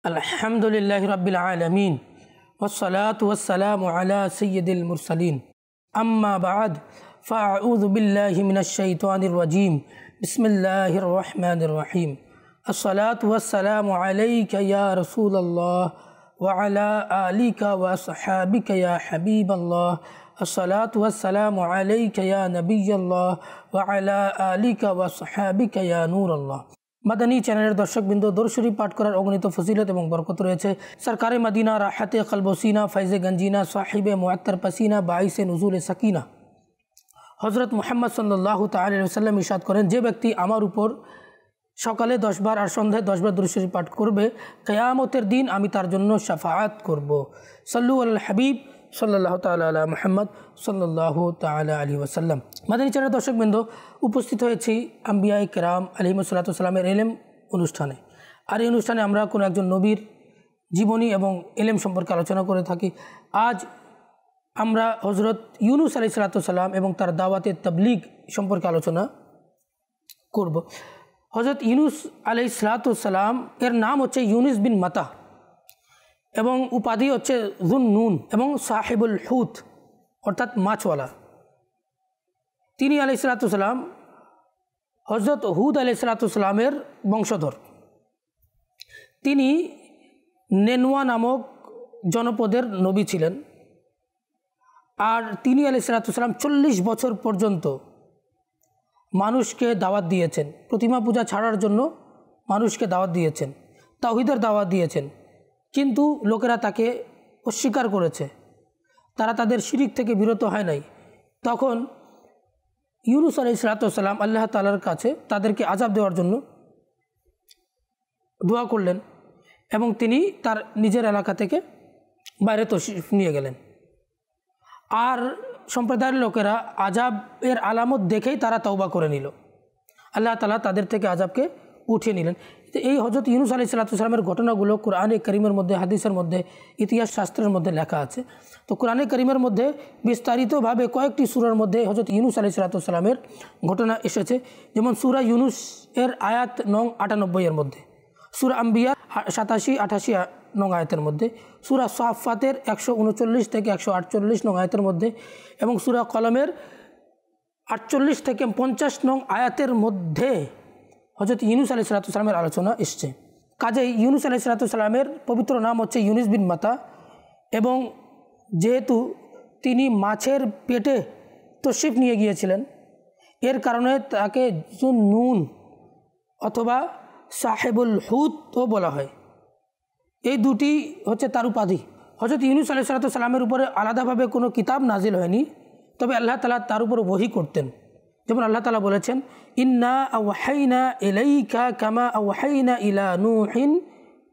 अल्हम्दुलिल्लाहि रब्बिल आलमीन वस्सलातु वस्सलामु अला सय्यिदिल मुरसलीन अम्मा बाद फ़अऊज़ु बिल्लाहि मिनश शैतानिर रजीम बिस्मिल्लाहिर रहमानिर रहीम अस्सलातु वस्सलामु अलैका या रसूलल्लाह व अला आलिका व अस्हाबिका या हबीबल्लाह अस्सलातु वस्सलामु अलैका या नबियल्लाह व अला आलिका व अस्हाबिका या नूरल्लाह। मदनी चैनल दर्शकबिंद दरूद शरीफ पाठ करार अगणित फजिलत और बरकत रही है। सरकार मदीना राहत कल्बोसीना फैज़ गंजीना साहिब मुअत्तर पसीना बाइस नुज़ुल सकीना हज़रत मुहम्मद सल्लल्लाहु ताआला अलैहि वसल्लम इरशाद करें, जे व्यक्ति आमार ऊपर सकाले 10 बार और सन्ध्याय 10 बार दरूद शरीफ पाठ करबे कियामतेर दिन आमी तार जन्य शाफाअत करब। सल्लु अल हबीब सल्लल्लाहु ताआला अला मुहम्मद सल्लल्लाहु ताआला अलैहि वसल्लम। मदनी चैनल दर्शकबिंद उपस्थित हয়েছি আম্বিয়ায়ে কেরাম আলাইহিসসালাতু ওয়াসসালামের ইলম অনুষ্ঠানে। আর এই অনুষ্ঠানে আমরা কোনো একজন নবীর জীবনী এবং ইলম সম্পর্কে আলোচনা করে থাকি। আজ আমরা হযরত ইউনুস আলাইহিসসালাতু ওয়াসসালাম এবং তার দাওয়াতে তাবলীগ সম্পর্কে আলোচনা করব। হযরত ইউনুস আলাইহিসসালাতু ওয়াসসালাম এর নাম হচ্ছে ইউনুস বিন মাতা এবং উপাধি হচ্ছে যুন-নুন এবং সাহিবুল হুত অর্থাৎ মাছওয়ালা। তিনি আলাইহিসসালাতু ওয়াসসালাম হযরত হুদ আলাইহিসসালাতু ওয়াসসালামের বংশধর। তিনি নেনওয়া নামক জনপদের নবী ছিলেন। আর তিনি আলাইহিসসালাতু ওয়াসসালাম 40 বছর পর্যন্ত মানুষকে দাওয়াত দিয়েছেন, প্রতিমা পূজা ছাড়ার জন্য মানুষকে দাওয়াত দিয়েছেন, তাওহীদের দাওয়াত দিয়েছেন। কিন্তু লোকেরা তাকে অস্বীকার করেছে, তারা তাদের শিরিক থেকে বিরত হয় নাই। তখন ইউনুস আলাইহিসসালাতু ওয়াসসালাম আল্লাহ তাআলার কাছে তাদেরকে আযাব দেওয়ার জন্য দোয়া করলেন এবং তিনি তার নিজের এলাকা থেকে বাইরে তশরিফ নিয়ে গেলেন। আর সম্প্রদায়ের লোকেরা আযাবের আলামত দেখেই তারা তওবা করে নিল। আল্লাহ তাআলা তাদের থেকে আযাবকে উঠিয়ে নিলেন। এই হযরত ইউনুস আলাইহিসসালাতু ওয়াসসালামের ঘটনাগুলো কোরআনে কারীমের মধ্যে, হাদিসের মধ্যে, ইতিহাস শাস্ত্রের মধ্যে লেখা আছে। তো কোরআনে কারীমের মধ্যে বিস্তারিতভাবে কয়েকটি সূরার মধ্যে হযরত ইউনুস আলাইহিসসালাতু ওয়াসসালামের ঘটনা এসেছে। যেমন সূরা ইউনুস এর আয়াত নং 98 এর মধ্যে, সূরা আম্বিয়া 87-88 নং আয়াতের মধ্যে, সূরা সাফফাতের 139 থেকে 148 নং আয়াতের মধ্যে এবং সূরা কলমের 48 থেকে 50 নং আয়াতের মধ্যে হযরত ইউনুস আলাইহিসসালাতু ওয়াসসালামের আলোচনা এসছে। কাজেই ইউনুস আলাইহিসসালাতু ওয়াসসালামের পবিত্র নাম হচ্ছে ইউনুস বিন মাতা এবং যেহেতু তিনি মাছের পেটে তশরিফ নিয়ে গিয়েছিলেন, এর কারণে তাকে যুন-নুন অথবা সাহিবুল হুতও বলা হয়। এই দুটি হচ্ছে তার উপাধি। হযরত ইউনুস আলাইহিসসালাতু ওয়াসসালামের উপরে আলাদাভাবে কোনো কিতাব নাজিল হয়নি, তবে আল্লাহ তাআলা তার উপর ওহী করতেন। যেমন আল্লাহ তাআলা বলেছেন, ইন্না আওহাইনা ইলাইকা কামা আওহাইনা ইলা নূহিন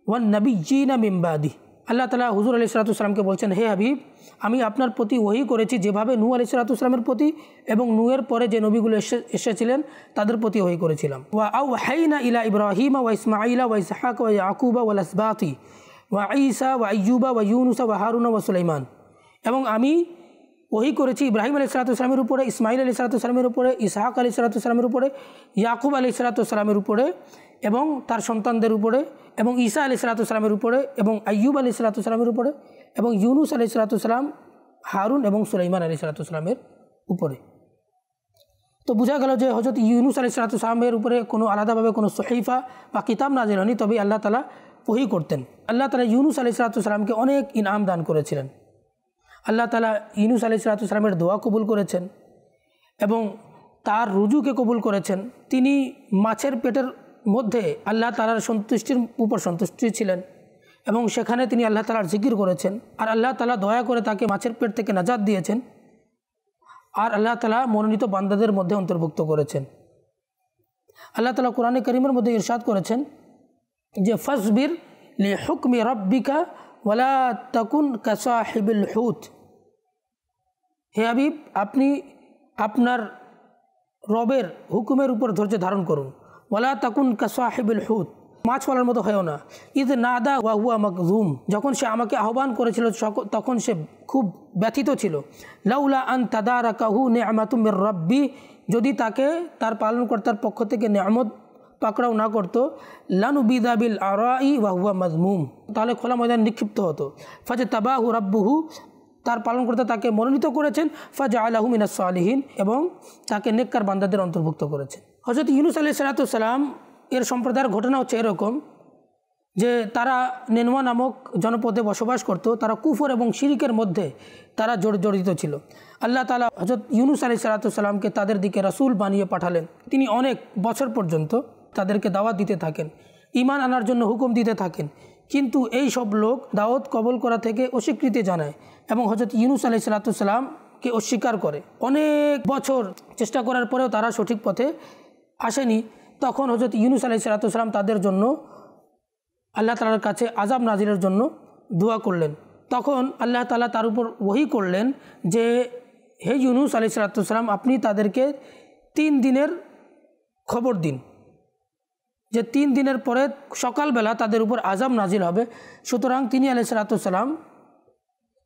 ওয়ান নাবিয়্যিনা মিন বাদি। আল্লাহ তাআলা হুজুর আলাইহিসসালাতু ওয়াসসালামকে বলছেন, হে হাবিব, আমি আপনার প্রতি ওহী করেছি যেভাবে নূহ আলাইহিসসালাতু ওয়াসসালামের প্রতি এবং নূহের পরে যে নবীগুলো এসেছিলেন তাদের প্রতি ওহী করেছিলাম। ওয়া আওহাইনা ইলা ইব্রাহিমা ওয়া ইসমাঈলা ওয়া ইসহাক ওয়া ইয়াকুবা ওয়াল আসবাতি ওয়া ঈসা ওয়া আইয়ুবা ওয়া ইউনুস ওয়া হারুন ওয়া সুলাইমান। এবং আমি ওহী করেছি ইব্রাহিম আলাইহিসসালাতু ওয়াসসালামের উপরে, ইসমাঈল আলাইহিসসালাতু ওয়াসসালামের উপরে, ইসহাক আলাইহিসসালাতু ওয়াসসালামের উপরে, ইয়াকুব আলাইহিসসালাতু ওয়াসসালামের উপরে এবং তার সন্তানদের উপরে এবং ঈসা আলাইহিসসালাতু ওয়াসসালামের উপরে এবং আইয়ুব আলাইহিসসালাতু ওয়াসসালামের উপরে এবং ইউনুস আলাইহিসসালাতু ওয়াসসালাম, হারুন এবং সুলাইমান আলাইহিসসালাতু ওয়াসসালামের উপরে। তো বোঝা গেল যে হযরত ইউনুস আলাইহিসসালাতু ওয়াসসালামের উপরে কোনো আলাদাভাবে কোনো সহিফা বা কিতাব নাজিল হয়নি, তবে আল্লাহ তাআলা ওহী করতেন। আল্লাহ তাআলা ইউনুস আলাইহিসসালাতু ওয়াসসালামকে অনেক ইনাম দান করেছিলেন। আল্লাহ তাআলা ইউনুস আলাইহিসসালাতু ওয়াসসালামের দোয়া কবুল করেছেন এবং তার রুজুকে কবুল করেছেন। তিনি মাছের পেটের মধ্যে আল্লাহ তাআলার সন্তুষ্টির উপর সন্তুষ্টি ছিলেন এবং সেখানে তিনি আল্লাহ তাআলার জিকির করেছেন। আর আল্লাহ তাআলা দয়া করে তাকে মাছের পেট থেকে নাজাত দিয়েছেন আর আল্লাহ তাআলা মনোনীত বান্দাদের মধ্যে অন্তর্ভুক্ত করেছেন। আল্লাহ তাআলা কোরআনে কারীমের মধ্যে ইরশাদ করেছেন যে ফাসবির লিহুকমি রাব্বিকা ওয়ালা তাকুন কাসাহিবিল হুত। হে হাবিব, আপনি আপনার রবের হুকুমের উপর ধৈর্য ধারণ করুন। ওয়ালা তাকুন কাসাহিবিল হুত, মাছওয়ালার মতো হয়েও না। ইদ নাদা ওয়া হুয়া মাকযুম, যখন সে আমাকে আহ্বান করেছিল তখন সে খুব ব্যথিত ছিল। লাউলা আন তাদারাকাহু নি'মাতুম মির রাব্বি, যদি তাকে তার পালনকর্তার পক্ষ থেকে নিয়ামত পাকড়াও না করতো লানুবিদা বিল আরাই ওয়া হুয়া মাজমুম, তাহলে খোলা ময়দানে নিক্ষিপ্ত হতো। ফাজতাবাহু রাব্বুহু, তার পালনকর্তা তাকে মনোনীত করেছেন, ফাজআলাহু মিনাস সালিহিন, এবং তাকে নেককার বান্দাদের অন্তর্ভুক্ত করেছেন। হযরত ইউনূস আলাইহিস সালাম এর সম্প্রদায়ের ঘটনা হচ্ছে এরকম যে তারা নেনওয়া নামক জনপদে বসবাস করত। তারা কুফর এবং শিরিকের মধ্যে তারা জড়িত ছিল। আল্লাহ তাআলা হযরত ইউনূস আলাইহিস সালামকে তাদের দিকে রাসূল বানিয়ে পাঠালেন। তিনি অনেক বছর পর্যন্ত তাদেরকে দাওয়াত দিতে থাকেন, ঈমান আনার জন্য হুকুম দিতে থাকেন, কিন্তু এই সব লোক দাওয়াত কবুল করা থেকে অস্বীকৃতি জানায় এবং হযরত ইউনূস আলাইহিস সালামকে অস্বীকার করে। অনেক বছর চেষ্টা করার পরেও তারা সঠিক পথে আসেনি। তখন হযরত ইউনূস আলাইহিস সালাম তাদের জন্য আল্লাহ তাআলার কাছে আযাব নাজিলের জন্য দোয়া করলেন। তখন আল্লাহ তাআলা তার উপর ওহী করলেন যে হে ইউনূস আলাইহিস সালাম, আপনি তাদেরকে 3 দিনের খবর দিন যে 3 দিনের পরে সকালবেলা তাদের উপর আযাব নাজিল হবে। সুতরাং তিনি আলাইহিস সালাম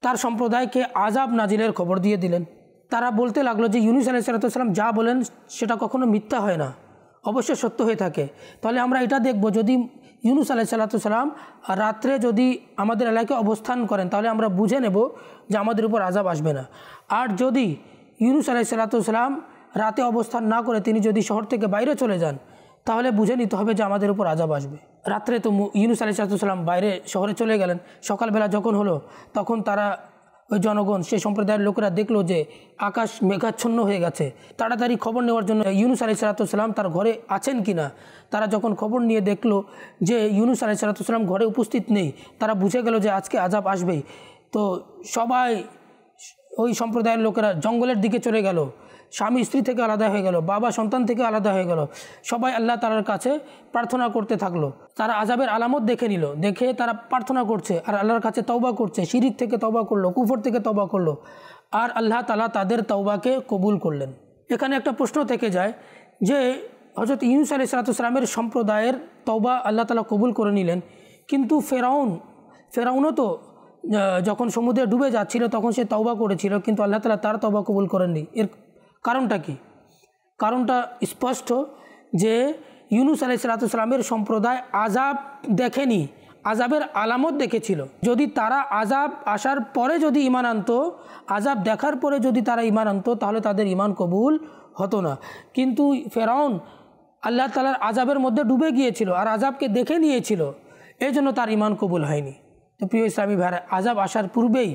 তার সম্প্রদায়কে আযাব নাজিলের খবর দিয়ে দিলেন। তারা বলতে লাগলো যে ইউনূস আলাইহিস সালাম যা বলেন সেটা কখনো মিথ্যা হয় না, অবশ্যই সত্য হয়ে থাকে। তাহলে আমরা এটা দেখব, যদি ইউনূস আলাইহিস সালাম রাত্রে যদি আমাদের এলাকায় অবস্থান করেন তাহলে আমরা বুঝে নেব যে আমাদের উপর আযাব আসবে না। আর যদি ইউনূস আলাইহিস সালাম রাতে অবস্থান না করে তিনি যদি শহর থেকে বাইরে চলে যান তাহলে বুঝে নিতে হবে যে আমাদের উপর আযাব আসবে। রাত্রে তো ইউনূস আলাইহিস সালাম বাইরে শহরে চলে গেলেন। সকালবেলা যখন হলো তখন তারা ওই জনগণ, সেই সম্প্রদায়ের লোকেরা দেখলো যে আকাশ মেঘাচ্ছন্ন হয়ে গেছে। তাড়াতাড়ি খবর নেওয়ার জন্য ইউনূস আলাইহিস সালাম তার ঘরে আছেন কি না, তারা যখন খবর নিয়ে দেখলো যে ইউনূস আলাইহিস সালাম ঘরে উপস্থিত নেই, তারা বুঝে গেল যে আজকে আযাব আসবেই। তো সবাই ওই সম্প্রদায়ের লোকেরা জঙ্গলের দিকে চলে গেল, স্বামী স্ত্রী থেকে আলাদা হয়ে গেল, বাবা সন্তান থেকে আলাদা হয়ে গেল। সবাই আল্লাহ তাআলার কাছে প্রার্থনা করতে থাকলো। তারা আযাবের আলামত দেখে নিল, দেখে তারা প্রার্থনা করছে আর আল্লাহর কাছে তওবা করছে, শিরিক থেকে তওবা করলো, কুফর থেকে তওবা করলো, আর আল্লাহ তাআলা তাদের তওবাকে কবুল করলেন। এখানে একটা প্রশ্ন থেকে যায় যে হযরত ইউনূস আলাইহিস সালামের সম্প্রদায়ের তওবা আল্লাহ তাআলা কবুল করে নিলেন, কিন্তু ফেরাউনও তো যখন সমুদ্রে ডুবে যাচ্ছিল তখন সে তওবা করেছিল, কিন্তু আল্লাহ তাআলা তার তওবা কবুল করেননি। এর কারণটা কি? কারণটা স্পষ্ট যে ইউনূস আলাইহিস সালামের সম্প্রদায় আযাব দেখেনি, আযাবের আলামত দেখেছিল। যদি তারা আযাব আসার পরে যদি ঈমান আনতো, আযাব দেখার পরে যদি তারা ঈমান আনতো তাহলে তাদের ঈমান কবুল হতো না। কিন্তু ফেরাউন আল্লাহ তাআলার আযাবের মধ্যে ডুবে গিয়েছিল আর আযাবকে দেখে নিয়েছিল, এই জন্য তার ঈমান কবুল হয়নি। তো প্রিয় ইসলামী ভাইরা, আযাব আসার পূর্বেই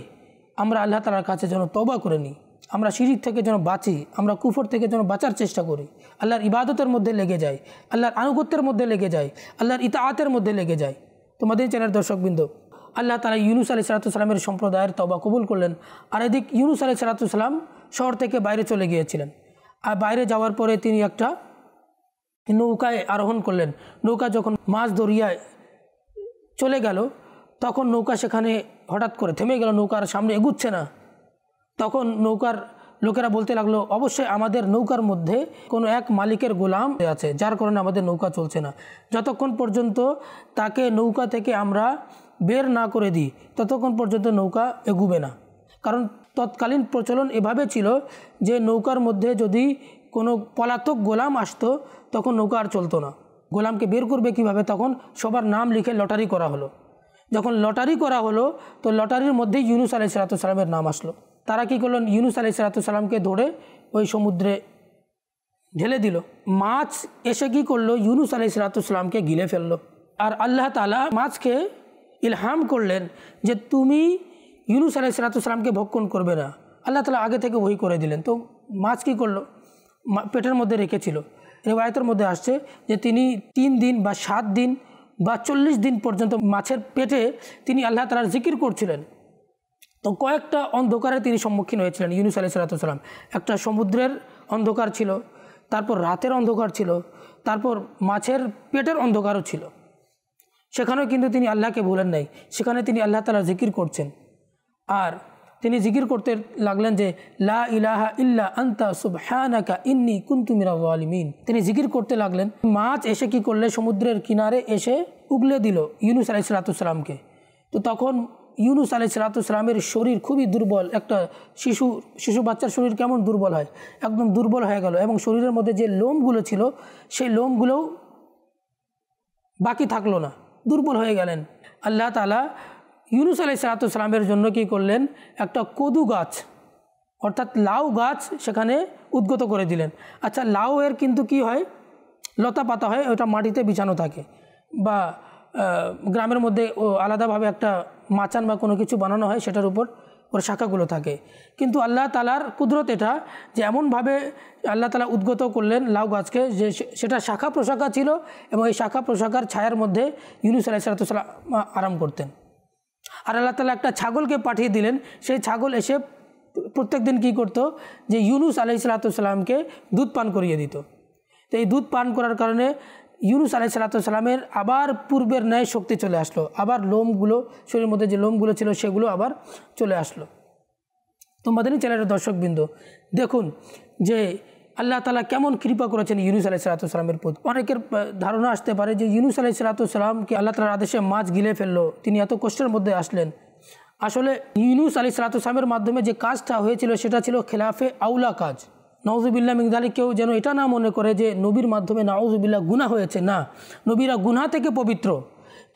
আমরা আল্লাহ তাআলার কাছে যেন তওবা করে নিই, আমরা শিরিক থেকে যেন বাঁচি, আমরা কুফর থেকে যেন বাঁচার চেষ্টা করি, আল্লাহর ইবাদতের মধ্যে লেগে যাই, আল্লাহর আনুগত্যের মধ্যে লেগে যাই, আল্লাহর ইতাআতের মধ্যে লেগে যাই। তোমাদের চ্যানেল দর্শকবৃন্দ, আল্লাহ তাআলা ইউনূস আলাইহিস সালামের সম্প্রদায়ের তওবা কবুল করলেন। আর এদিক ইউনূস আলাইহিস সালাম শহর থেকে বাইরে চলে গিয়েছিলেন। আর বাইরে যাওয়ার পরে তিনি একটা নৌকায় আরোহণ করলেন। নৌকা যখন মাঝ দরিয়ায় চলে গেল তখন নৌকা সেখানে হঠাৎ করে থেমে গেল, নৌকার সামনে এগুচ্ছে না। তখন নৌকার লোকেরা বলতে লাগলো, অবশ্যই আমাদের নৌকার মধ্যে কোনো এক মালিকের গোলাম আছে, যার কারণে আমাদের নৌকা চলছে না। যতক্ষণ পর্যন্ত তাকে নৌকা থেকে আমরা বের না করে দিই ততক্ষণ পর্যন্ত নৌকা এগুবে না। কারণ তৎকালীন প্রচলন এভাবে ছিল যে নৌকার মধ্যে যদি কোনো পলাতক গোলাম আসতো তখন নৌকা আর চলতো না। গোলামকে বের করবে কিভাবে? তখন সবার নাম লিখে লটারি করা হলো। যখন লটারি করা হলো তো লটারির মধ্যে ইউনূস আলাইহিস সালামের নাম আসলো। তারা কি করলেন? ইউনূস আলাইহিস সালামকে ধরে ওই সমুদ্রে ঢেলে দিল। মাছ এসে কি করলো? ইউনূস আলাইহিস সালামকে গিলে ফেললো। আর আল্লাহ তাআলা মাছকে ইলহাম করলেন যে তুমি ইউনূস আলাইহিস সালামকে ভক্ষণ করবে না। আল্লাহ তাআলা আগে থেকে ওহী করে দিলেন। তো মাছ কি করলো? পেটের মধ্যে রেখেছিল। রিওয়ায়াতের মধ্যে আসছে যে তিনি 3 দিন বা 7 দিন বা 40 দিন পর্যন্ত মাছের পেটে তিনি আল্লাহ তাআলার জিকির করছিলেন। তো কয়েকটা অন্ধকারে তিনি সম্মুখীন হয়েছিলেন ইউনূস আলাইহিস সালাম। একটা সমুদ্রের অন্ধকার ছিল, তারপর রাতের অন্ধকার ছিল, তারপর মাছের পেটের অন্ধকারও ছিল। সেখানেও কিন্তু তিনি আল্লাহকে ভুলেন নাই, সেখানে তিনি আল্লাহ তাআলার জিকির করছেন। আর তিনি জিকির করতে লাগলেন যে লা ইলাহা ইল্লা আনতা সুবহানাকা ইন্নী কুনতু মিনাজ জালিমিন। তিনি জিকির করতে লাগলেন। মাছ এসে কি করলে? সমুদ্রের কিনারে এসে উগলে দিল ইউনূস আলাইহিস সালামকে। তো তখন ইউনূস আলাইহিস সালামের শরীর খুবই দুর্বল। একটা শিশু বাচ্চার শরীর কেমন দুর্বল হয়, একদম দুর্বল হয়ে গেল এবং শরীরের মধ্যে যে লোমগুলো ছিল সেই লোমগুলোও বাকি থাকলো না, দুর্বল হয়ে গেলেন। আল্লাহ তাআলা ইউনুস আলাইহিসসালামের জন্য কী করলেন, একটা কদু গাছ অর্থাৎ লাউ গাছ সেখানে উদ্গত করে দিলেন। আচ্ছা, লাউ এর কিন্তু কি হয়, লতা পাতা হয়, ওটা মাটিতে বিছানো থাকে, বা গ্রামের মধ্যে আলাদাভাবে একটা মাচান বা কোনো কিছু বানানো হয়, সেটার উপর ওর শাখাগুলো থাকে। কিন্তু আল্লাহ তাআলার কুদরত এটা যে এমনভাবে আল্লাহ তাআলা উদ্গত করলেন লাউ গাছকে যে সেটা শাখা প্রশাখা ছিল, এবং এই শাখা প্রশাখার ছায়ার মধ্যে ইউনুস আলাইহিসসালাম আরাম করতেন। আর আল্লাহ তাআলা একটা ছাগলকে পাঠিয়ে দিলেন, সেই ছাগল এসে প্রত্যেক দিন কী করতো, যে ইউনুস আলাইহিসসালামকে দুধ পান করিয়ে দিত। তো এই দুধ পান করার কারণে ইউনুস আলাইহিসসালামের আবার পূর্বের ন্যায় শক্তি চলে আসলো, আবার লোমগুলো, শরীরের মধ্যে যে লোমগুলো ছিল সেগুলো আবার চলে আসলো। তো মাদানী চ্যানেলের দর্শকবৃন্দ, দেখুন যে আল্লাহ তাআলা কেমন কৃপা করেছেন ইউনুস আলাইহিসসালামের প্রতি। অনেকের ধারণা আসতে পারে যে ইউনুস আলাইহিসসালামকে আল্লাহ তাআলার আদেশে মাছ গিলে ফেললো, তিনি এত কষ্টের মধ্যে আসলেন। আসলে ইউনুস আলাইহিসসালামের মাধ্যমে যে কাজটা হয়েছিল সেটা ছিল খেলাফে আউলা কাজ। নাউজুবিল্লাহ মিন যালিক, কেউ যেন এটা না মনে করে যে নবীর মাধ্যমে নাউজুবিল্লাহ গুনাহ হয়েছে। না, নবীরা গুনাহ থেকে পবিত্র,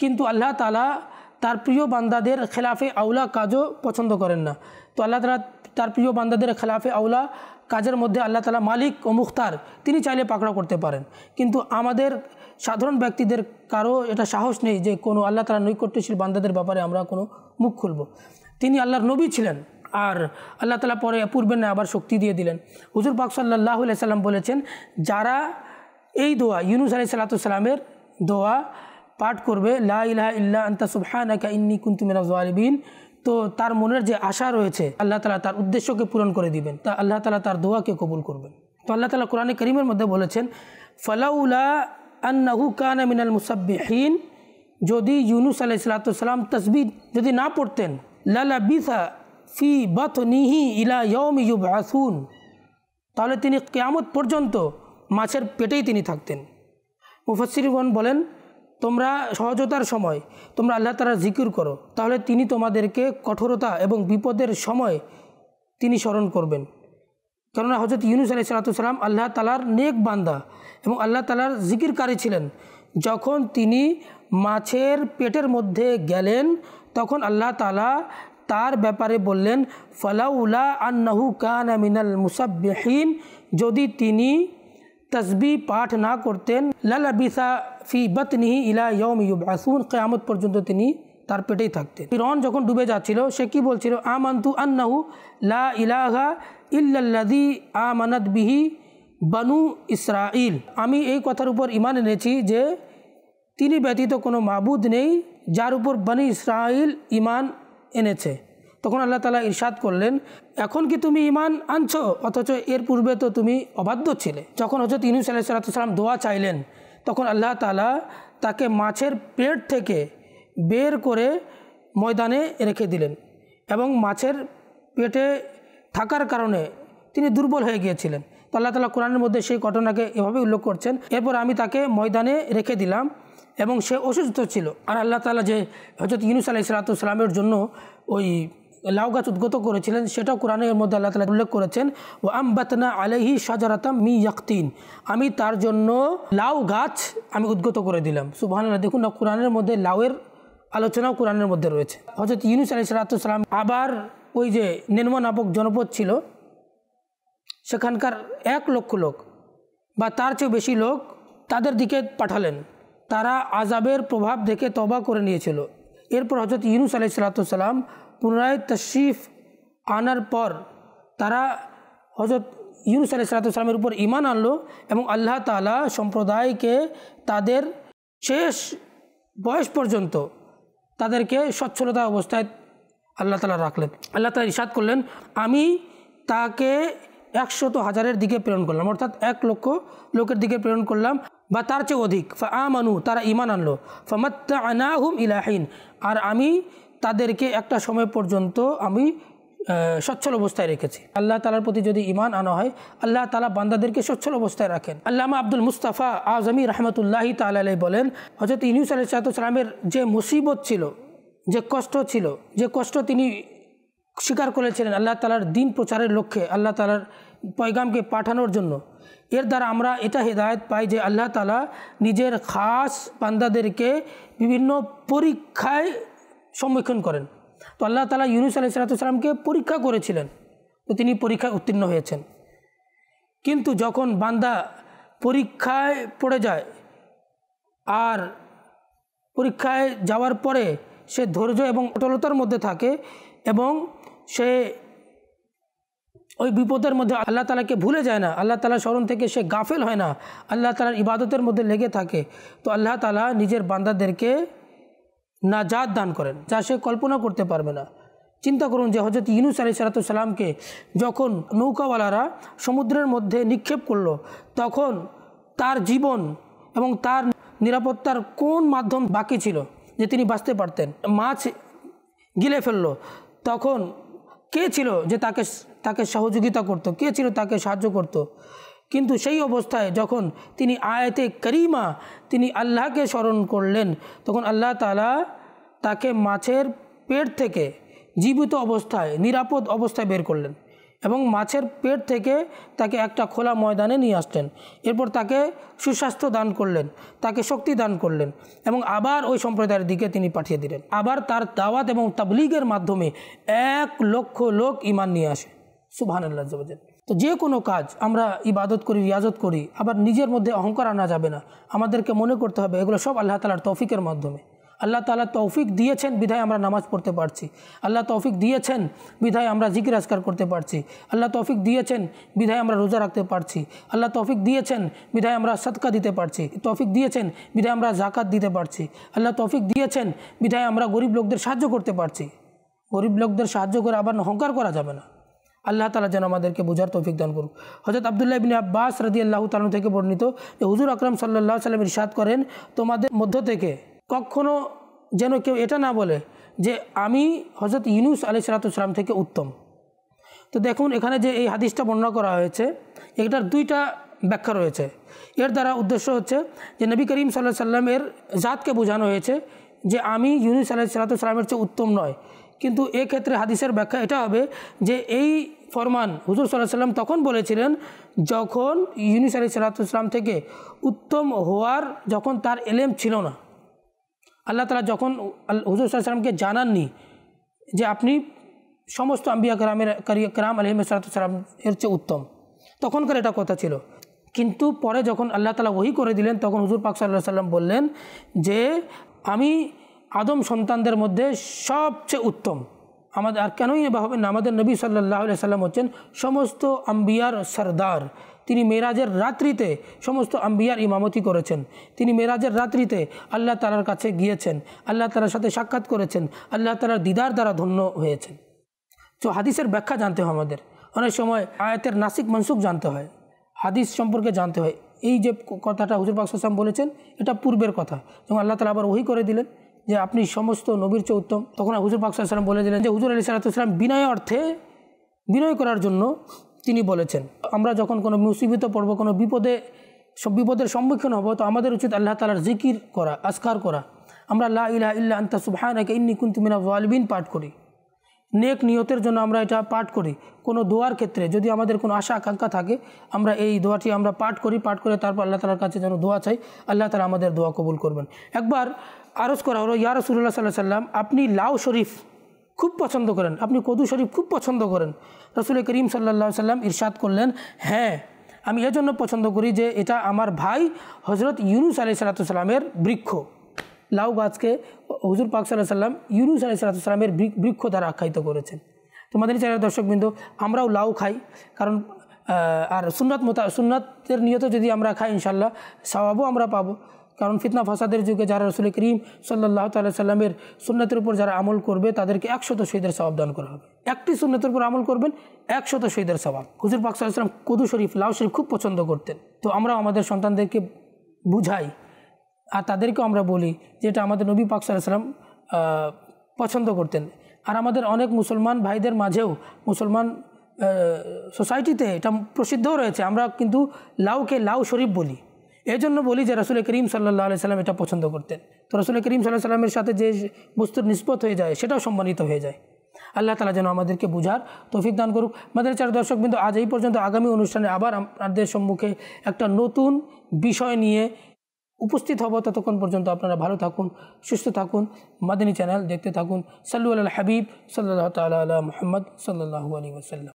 কিন্তু আল্লাহ তাআলা তার প্রিয় বান্দাদের খেলাফে আউলা কাজও পছন্দ করেন না। তো আল্লাহ তাআলা তার প্রিয় বান্দাদের খেলাফে আউলা কাজের মধ্যে আল্লাহ তাআলা মালিক ও মুখতার, তিনি চাইলে পাকড়াও করতে পারেন। কিন্তু আমাদের সাধারণ ব্যক্তিদের কারো এটা সাহস নেই যে কোনো আল্লাহ তাআলার নৈকট্যশীল বান্দাদের ব্যাপারে আমরা কোনো মুখ খুলব। তিনি আল্লাহর নবী ছিলেন, আর আল্লাহ তাআলা পরে পূর্বের না আবার শক্তি দিয়ে দিলেন। হুজুর পাক সাল্লাল্লাহু আলাইহি সাল্লাম বলেছেন, যারা এই দোয়া ইউনুস আলাইহিসসালামের দোয়া পাঠ করবে, লা ইলাহা ইল্লা আনতা সুবহানাকা ইন্নী কুনতু মিনাজ জালিমিন, তো তার মনের যে আশা রয়েছে আল্লাহ তাআলা তার উদ্দেশ্যকে পূরণ করে দিবেন, তা আল্লাহ তাআলা তার দোয়াকে কবুল করবেন। তো আল্লাহ তাআলা কোরআনে কারীমের মধ্যে বলেছেন, ফালাউলা আন্নাহু কানা মিনাল মুসাব্বিহিন, যদি ইউনুস আলাইহিসসালাম তাসবিহ যদি না পড়তেন, লালাবিসা ফি বাতনিহি ইলা ইয়াউমি ইউবআসুন, তাহলে তিনি কিয়ামত পর্যন্ত মাছের পেটেই তিনি থাকতেন। মুফাসসিরগণ বলেন, তোমরা সহজতার সময় তোমরা আল্লাহ তাআলার জিকির করো, তাহলে তিনি তোমাদেরকে কঠোরতা এবং বিপদের সময় তিনি স্মরণ করবেন। কেননা হযরত ইউনুস আলাইহিসসালাম আল্লাহ তাআলার নেক বান্দা এবং আল্লাহ তাআলার জিকিরকারী ছিলেন। যখন তিনি মাছের পেটের মধ্যে গেলেন, তখন আল্লাহ তাআলা তার ব্যাপারে বললেন, ফালাউলা আন্নাহু কানা মিনাল মুসাব্বিহিন, যদি তিনি তাসবিহ পাঠ না করতেন, লালাবিসা ফি বাতনিহি ইলা ইয়াউমি ইউবআসুন, কিয়ামত পর্যন্ত তিনি তার পেটেই থাকতেন। ফিরআউন যখন ডুবে যাচ্ছিল, সে কি বলছিল, আমানতু আন্নাহু লা ইলাহা ইল্লাল্লাযী আমানাত বিহি বানু ইসরাইল, আমি এই কথার উপর ঈমান এনেছি যে তিনি ব্যতীত কোনো মাবুদ নেই যার উপর বনি ইসরাইল ঈমান এনেছে। তখন আল্লাহ তাআলা ইরশাদ করলেন, এখন কি তুমি ঈমান আনছো, অথচ এর পূর্বে তো তুমি অবাধ্য ছিলে। যখন হযরত ইউনুস আলাইহিসসালাম দোয়া চাইলেন, তখন আল্লাহ তাআলা তাকে মাছের পেট থেকে বের করে ময়দানে রেখে দিলেন, এবং মাছের পেটে থাকার কারণে তিনি দুর্বল হয়ে গিয়েছিলেন। তো আল্লাহ তাআলা কোরআনের মধ্যে সেই ঘটনাকে এভাবে উল্লেখ করছেন, এরপর আমি তাকে ময়দানে রেখে দিলাম এবং সে অসুস্থ ছিল। আর আল্লাহ তাআলা যে হযরত ইউনুস আলাইহিসসালামের জন্য ওই লাউ গাছ উদ্গত করেছিলেন, সেটাও কোরআনের মধ্যে আল্লাহ তাআলা উল্লেখ করেছেন, ওয়া আমবাতনা আলাইহি শাজারাতাম মিন ইয়াকতিন, আমি তার জন্য লাউ গাছ আমি উদ্গত করে দিলাম। সুবহানাল্লাহ, দেখুন না, কোরআনের মধ্যে লাউয়ের আলোচনাও কোরআনের মধ্যে রয়েছে। হযরত ইউনুস আলাইহিসসালাম আবার ওই যে নেনওয়া নামক জনপদ ছিল, সেখানকার 1 লক্ষ লোক বা তার চেয়ে বেশি লোক তাদের দিকে পাঠালেন। তারা আযাবের প্রভাব দেখে তওবা করে নিয়েছিল। এরপর হযরত ইউনুস আলাইহিসসালাম পুনরায় তাশরিফ আনার পর তারা হযরত ইউনুস আলাইহিসসালামের উপর ঈমান আনলো, এবং আল্লাহ তাআলা সম্প্রদায়কে তাদের শেষ বয়স পর্যন্ত তাদেরকে সচ্ছলতা অবস্থায় আল্লাহ তাআলা রাখলেন। আল্লাহ তাআলা ইরশাদ করলেন, আমি তাকে 100,000-এর দিকে প্রেরণ করলাম, অর্থাৎ 1 লক্ষ লোকের দিকে প্রেরণ করলাম বা তার চেয়ে অধিক। ফাআমানু, তারা ঈমান আনলো। ফামাত্তা'নাহুম ইলা হিন, আর আমি তাদেরকে একটা সময় পর্যন্ত আমি সচ্ছল অবস্থায় রেখেছি। আল্লাহ তাআলার প্রতি যদি ঈমান আনা হয়, আল্লাহ তাআলা বান্দাদেরকে সচ্ছল অবস্থায় রাখেন। আল্লামা আব্দুল মুস্তাফা আজমি রাহমাতুল্লাহি তাআলা আলাইহি বলেন, হযরত ইউনুস আলাইহিসসালামের যে মুসিবত ছিল, যে কষ্ট ছিল, যে কষ্ট তিনি স্বীকার করেছিলেন আল্লাহ তাআলার দ্বীন প্রচারের লক্ষ্যে, আল্লাহ তাআলার পয়গামকে পাঠানোর জন্য। এর দ্বারা আমরা এটা হেদায়েত পাই যে আল্লাহ তাআলা নিজের খাস বান্দাদেরকে বিভিন্ন পরীক্ষায় সম্মুখীন করেন। তো আল্লাহ তাআলা ইউনূস আলাইহিস সালামকে পরীক্ষা করেছিলেন, তো তিনি পরীক্ষায় উত্তীর্ণ হয়েছেন। কিন্তু যখন বান্দা পরীক্ষায় পড়ে যায় আর পরীক্ষায় যাওয়ার পরে সে ধৈর্য এবং অটলতার মধ্যে থাকে এবং সে ওই বিপদের মধ্যে আল্লাহ তাআলাকে ভুলে যায় না, আল্লাহ তাআলার স্মরণ থেকে সে গাফেল হয় না, আল্লাহ তাআলার ইবাদতের মধ্যে লেগে থাকে, তো আল্লাহ তাআলা নিজের বান্দাদেরকে নাজাত দান করেন যা সে কল্পনা করতে পারবে না। চিন্তা করুন যে হযরত ইউনূস আলাইহিস সালামকে যখন নৌকাওয়ালারা সমুদ্রের মধ্যে নিক্ষেপ করলো, তখন তার জীবন এবং তার নিরাপত্তার কোন মাধ্যম বাকি ছিল যে তিনি বাঁচতে পারতেন? মাছ গিলে ফেললো, তখন কে ছিল যে তাকে সহযোগিতা করত? কে ছিল তাকে সাহায্য করত? কিন্তু সেই অবস্থায় যখন তিনি আয়াতে করিমা তিনি আল্লাহকে স্মরণ করলেন, তখন আল্লাহ তাআলা তাকে মাছের পেট থেকে জীবিত অবস্থায় নিরাপদ অবস্থায় বের করলেন এবং মাছের পেট থেকে তাকে একটা খোলা ময়দানে নিয়ে আসলেন। এরপর তাকে সুস্বাস্থ্য দান করলেন, তাকে শক্তি দান করলেন এবং আবার ওই সম্প্রদায়ের দিকে তিনি পাঠিয়ে দিলেন। আবার তার দাওয়াত এবং তাবলীগের মাধ্যমে 1 লক্ষ লোক ঈমান নিয়ে আসে। সুবহানাল্লাহ। তো যে কোনো কাজ আমরা ইবাদত করি, রিয়াজত করি, আবার নিজের মধ্যে অহংকার আনা যাবে না। আমাদেরকে মনে করতে হবে এগুলো সব আল্লাহ তাআলার তৌফিকের মাধ্যমে। আল্লাহ তাআলা তৌফিক দিয়েছেন বিধায় আমরা নামাজ পড়তে পারছি, আল্লাহ তৌফিক দিয়েছেন বিধায় আমরা জিকির আজকার করতে পারছি, আল্লাহ তৌফিক দিয়েছেন বিধায় আমরা রোজা রাখতে পারছি, আল্লাহ তৌফিক দিয়েছেন বিধায় আমরা সদকা দিতে পারছি, তৌফিক দিয়েছেন বিধায় আমরা যাকাত দিতে পারছি, আল্লাহ তৌফিক দিয়েছেন বিধায় আমরা গরিব লোকদের সাহায্য করতে পারছি। গরিব লোকদের সাহায্য করে আবার অহংকার করা যাবে না। আল্লাহ তাআলা যেন আমাদেরকে বোঝার তৌফিক দান করুন। হযরত আব্দুল্লাহ ইবনে আব্বাস রাদিয়াল্লাহু তাআলা থেকে বর্ণিত যে হুজুর আকরাম সাল্লাল্লাহু আলাইহি ওয়াসাল্লাম ইরশাদ করেন, তোমাদের মধ্য থেকে কখনো যেন কেউ এটা না বলে যে আমি হযরত ইউনূস আলাইহিস সালাম থেকে উত্তম। তো দেখুন এখানে যে এই হাদিসটা বর্ণনা করা হয়েছে, এটার 2টা ব্যাখ্যা রয়েছে। এর দ্বারা উদ্দেশ্য হচ্ছে যে নবী করিম সাল্লাল্লাহু আলাইহি ওয়াসাল্লামের জাতকে বোঝানো হয়েছে যে আমি ইউনূস আলাইহিস সালামের চেয়ে উত্তম নয়। কিন্তু এক্ষেত্রে হাদিসের ব্যাখ্যা এটা হবে যে এই ফরমান হুজুর সাল্লাল্লাহু আলাইহি ওয়াসাল্লাম তখন বলেছিলেন যখন ইউনূস আলাইহিস সালাম থেকে উত্তম হওয়ার যখন তার ইলম ছিল না। আল্লাহ তাআলা যখন হুজুর সাল্লাল্লাহু আলাইহি ওয়াসাল্লামকে জানাননি যে আপনি সমস্ত আম্বিয়া কেরাম আলাইহিস সালাম এর চেয়ে উত্তম, তখনকার এটা কথা ছিল। কিন্তু পরে যখন আল্লাহ তাআলা ওহী করে দিলেন, তখন হুজুর পাক সাল্লাল্লাহু আলাইহি ওয়াসাল্লাম বললেন যে আমি আদম সন্তানদের মধ্যে সবচেয়ে উত্তম। আমাদের আর কেনই বা হবে না, আমাদের নবী সাল্লাল্লাহু আলাইহি ওয়াসাল্লাম হচ্ছেন সমস্ত আম্বিয়ার সরদার। তিনি মেরাজের রাত্রিতে সমস্ত আম্বিয়ার ইমামতি করেছেন। তিনি মেরাজের রাত্রিতে আল্লাহ তাআলার কাছে গিয়েছেন, আল্লাহ তাআলার সাথে সাক্ষাৎ করেছেন, আল্লাহ তাআলার দিদার দ্বারা ধন্য হয়েছেন। তো হাদিসের ব্যাখ্যা জানতে হয় আমাদের। অনেক সময় আয়াতের নাসিক মনসুখ জানতে হয়, হাদিস সম্পর্কে জানতে হয়। এই যে কথাটা হুজুর পাক সাল্লাল্লাহু আলাইহি ওয়াসাল্লাম বলেছেন এটা পূর্বের কথা, এবং আল্লাহ তাআলা আবার ওহী করে দিলেন যে আপনি সমস্ত নবীর চেয়ে উত্তম। তখন হুজুর পাক সাল্লাল্লাহু আলাইহি ওয়াসাল্লাম বলে দিলেন যে হুজুর আলাইহিস সালাম বিনয় অর্থে বিনয় করার জন্য তিনি বলেছেন। আমরা যখন কোনো মুসিবতে পড়ব, কোনো বিপদের সম্মুখীন হব, তো আমাদের উচিত আল্লাহ তাআলার জিকির করা, আজকার করা। আমরা লা ইলাহা ইল্লা আনতা সুবহানাকা ইন্নী কুনতু মিনাজ জালিমিন পাঠ করি, নেক নিয়তের জন্য আমরা এটা পাঠ করি। কোনো দোয়ার ক্ষেত্রে যদি আমাদের কোনো আশা আকাঙ্ক্ষা থাকে, আমরা এই দোয়াটি আমরা পাঠ করি, পাঠ করে তারপর আল্লাহ তাআলার কাছে যেন দোয়া চাই, আল্লাহ তাআলা আমাদের দোয়া কবুল করবেন। একবার আরজ করা হলো, ইয়া রাসূলুল্লাহ সাল্লাল্লাহু আলাইহি ওয়াসাল্লাম আপনি লাউ শরীফ খুব পছন্দ করেন, আপনি কদু শরীফ খুব পছন্দ করেন। রাসূল করিম সাল্লাল্লাহু আলাইহি ওয়াসাল্লাম ইরশাদ করলেন, হ্যাঁ আমি এজন্য পছন্দ করি যে এটা আমার ভাই হযরত ইউনূস আলাইহিস সালামের বৃক্ষ। লাউ গাছকে হুজুর পাক সাল্লাল্লাহু আলাইহি ওয়াসাল্লাম ইউনূস আলাইহিস সালামের বৃক্ষ দ্বারা আখ্যায়িত করেছেন। তো মাদানী চ্যানেলের দর্শকবৃন্দ, আমরাও লাউ খাই, কারণ আর সুন্নাতের নিয়ত যদি আমরা খাই ইনশাআল্লাহ সওয়াবও আমরা পাবো। কারণ ফিতনা ফাসাদের যুগে যারা রাসূল করিম সাল্লাল্লাহু তাআলা সাল্লামের সুন্নাতের উপর যারা আমল করবে তাদেরকে 100 শহীদের সওয়াব দান করা হবে। একটি সুন্নাতের উপর আমল করবেন 100 শহীদের সওয়াব। হুজুর পাক সাল্লাল্লাহু আলাইহি ওয়াসাল্লাম কদু শরীফ, লাউ শরীফ খুব পছন্দ করতেন। তো আমরা আমাদের সন্তানদেরকে বুঝাই আর তাদেরকেও আমরা বলি যে এটা আমাদের নবী পাক সাল্লাল্লাহু আলাইহি ওয়াসাল্লাম পছন্দ করতেন। আর আমাদের অনেক মুসলমান ভাইদের মাঝেও, মুসলমান সোসাইটিতে এটা প্রসিদ্ধও রয়েছে, আমরা কিন্তু লাউকে লাউ শরীফ বলি। এই জন্য বলি যে রাসূল করিম সাল্লাল্লাহু আলাইহি ওয়াসাল্লাম এটা পছন্দ করতেন। তো রাসূল করিম সাল্লাল্লাহু আলাইহি ওয়াসাল্লামের সাথে যে বস্তুর নিসবত হয়ে যায় সেটাও সম্মানিত হয়ে যায়। আল্লাহ তাআলা যেন আমাদেরকে বুঝার তৌফিক দান করুক। মাদানী চ্যানেল দর্শক বিন্দু, আজ এই পর্যন্ত। আগামী অনুষ্ঠানে আবার আপনাদের সম্মুখে একটা নতুন বিষয় নিয়ে উপস্থিত হব। ততক্ষণ পর্যন্ত আপনারা ভালো থাকুন, সুস্থ থাকুন, মাদানী চ্যানেল দেখতে থাকুন। সাল্লু আলাল হাবিব সাল্লাল্লাহু তাআলা আলা মুহাম্মদ সাল্লাল্লাহু আলাইহি ওয়াসাল্লাম।